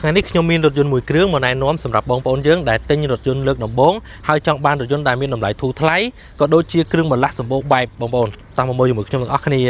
ថ្ងៃនេះខ្ញុំមានរថយន្តមួយគ្រឿងមកណែនាំសម្រាប់បងប្អូនយើងដែលទិញរថយន្តលើកដំបូងហើយចង់បានរថយន្តដែលមានតម្លៃធូរថ្លៃក៏ដូចជាគ្រឿងបន្លាស់សម្បូរបែបបងប្អូនតាមមកមើលជាមួយខ្ញុំទាំងអស់គ្នា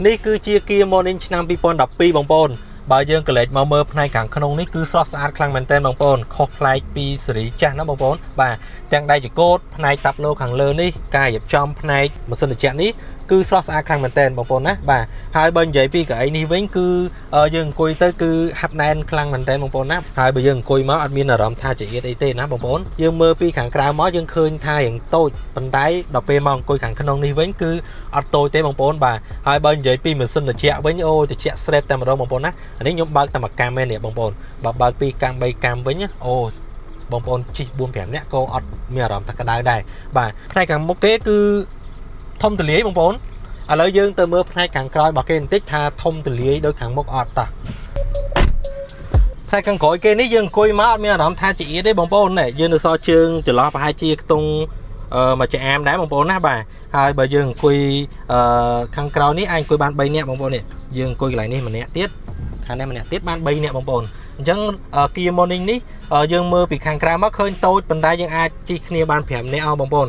នេះគឺជា Kia Morning ឆ្នាំ 2012 បងប្អូនបើយើងកលេចមកមើលផ្នែកខាងក្នុងនេះគឺស្រស់ស្អាតខ្លាំងមែនទែនបងប្អូនខុសប្លែកពីស៊េរីចាស់ណាបងប្អូនបាទទាំងដៃចង្កូតផ្នែកតាប់ឡូខាងលើនេះការរៀបចំផ្នែកម៉ាស៊ីនត្រជាក់នេះគឺស្រស់ស្អាតខ្លាំងមែនទែនបងប្អូនណាបាទហើយបើនិយាយពីកៅអីនេះវិញគឺយើងអង្គុយទៅគឺហាត់ណែនខ្លាំងមែនទែនបងប្អូនណាហើយបើយើងអង្គុយមកអត់មានអារម្មណ៍ថាចង្អៀតអីទេណាបងប្អូនយើងមើលពីខាងក្រៅមកយើងឃើញថារៀងតូចប៉ុន្តែដល់ពេលមកអង្គុយខាងក្នុងនេះវិញគឺអត់តូចទេបងប្អូនបាទហើយបើនិយាយពីម៉ាស៊ីនត្រជាក់វិញអូត្រជាក់ស្រេបតែម្ដងបងប្អូនណាអានេះខ្ញុំបើកតែមួយកាំមែននេះបងប្អូនបើកពីកាំ3កាំវិញអូបងប្អូនជិះ 4-5 នាក់ក៏អត់មានអារម្មណ៍ថាក្តៅដែរបាទផ្នែកខាងមុខគេគឺធំទូលាយបងប្អូនឥឡូវយើងទៅមើលផ្នែកខាងក្រោយរបស់គេបន្តិចថាធំទូលាយដូចខាងមុខអត់តោះផ្នែកខាងក្រោយគេនេះយើងអង្គុយមកអត់មានអារម្មណ៍ថាចង្អៀតទេបងប្អូនណែយើងនៅសល់ជើងចន្លោះប្រហែលជាខ្ទង់មួយចាអាមដែរបងប្អូនណាបាទហើយបើយើងអង្គុយខាងក្រោយនេះអាចអង្គុយបាន3នាក់បងប្អូននេះយើងអង្គុយកន្លែងនេះម្នាក់ទៀតខាងនេះម្នាក់ទៀតបាន3នាក់បងប្អូនអញ្ចឹង Kia Morning នេះយើងមើលពីខាងក្រៅមកឃើញតូចប៉ុន្តែយើងអាចជិះគ្នាបាន5នាក់បងប្អូន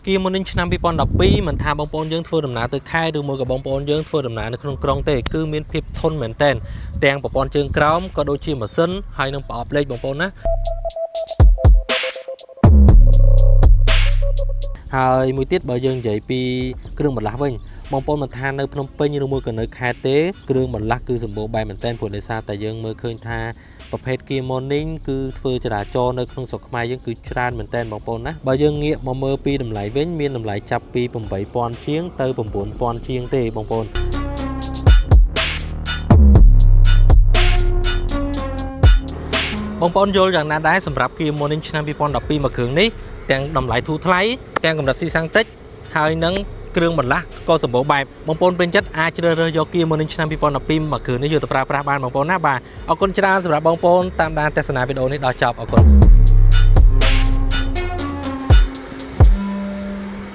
Kia Morning ឆ្នាំ 2012 មិនថាបងប្អូនយើងធ្វើដំណើរទៅខេត្តឬមួយក៏បងប្អូនយើងធ្វើដំណើរនៅក្នុងក្រុងទេគឺមានភាពធន់មែនទែនទាំងប្រព័ន្ធជើងក្រោមក៏ដូចជាម៉ាស៊ីនហើយនឹងប្រអប់លេខបងប្អូនណាហើយមួយទៀតបើយើងនិយាយពីគ្រឿងបន្លាស់វិញបងប្អូនមិនថានៅភ្នំពេញឬមួយក៏នៅខេត្តទេគ្រឿងបន្លាស់គឺសម្បូរបែបមែនទែនព្រោះដោយសារតែយើងមើលឃើញថាប្រភេទ Kia Morning គឺធ្វើចរាចរណ៍នៅក្នុងស្រុកខ្មែរយើងគឺច្រើនមែនទែនបងប្អូនណាបើយើងងាកមកមើលពីតម្លៃវិញមានតម្លៃចាប់ពី 8,000 ជាងទៅ 9,000 ជាងទេបងប្អូនបងប្អូនយល់យ៉ាងណាដែរសម្រាប់ Kia Morning ឆ្នាំ 2012 មួយគ្រឿងនេះទាំងតម្លៃធូរថ្លៃទាំងកម្រិតស៊ីសាំងតិចហើយនឹងគ្រឿងបន្លាស់ក៏សម្បូរបែបបងប្អូនពេញចិត្តអាចជ្រើសរើសយក Kia Morning ឆ្នាំ 2012 មួយគ្រឿងនេះយកទៅប្រើប្រាស់បានបងប្អូនណាបាទអរគុណច្រើនសម្រាប់បងប្អូនតាមដានទស្សនាវីដេអូនេះដល់ចប់អរគុណ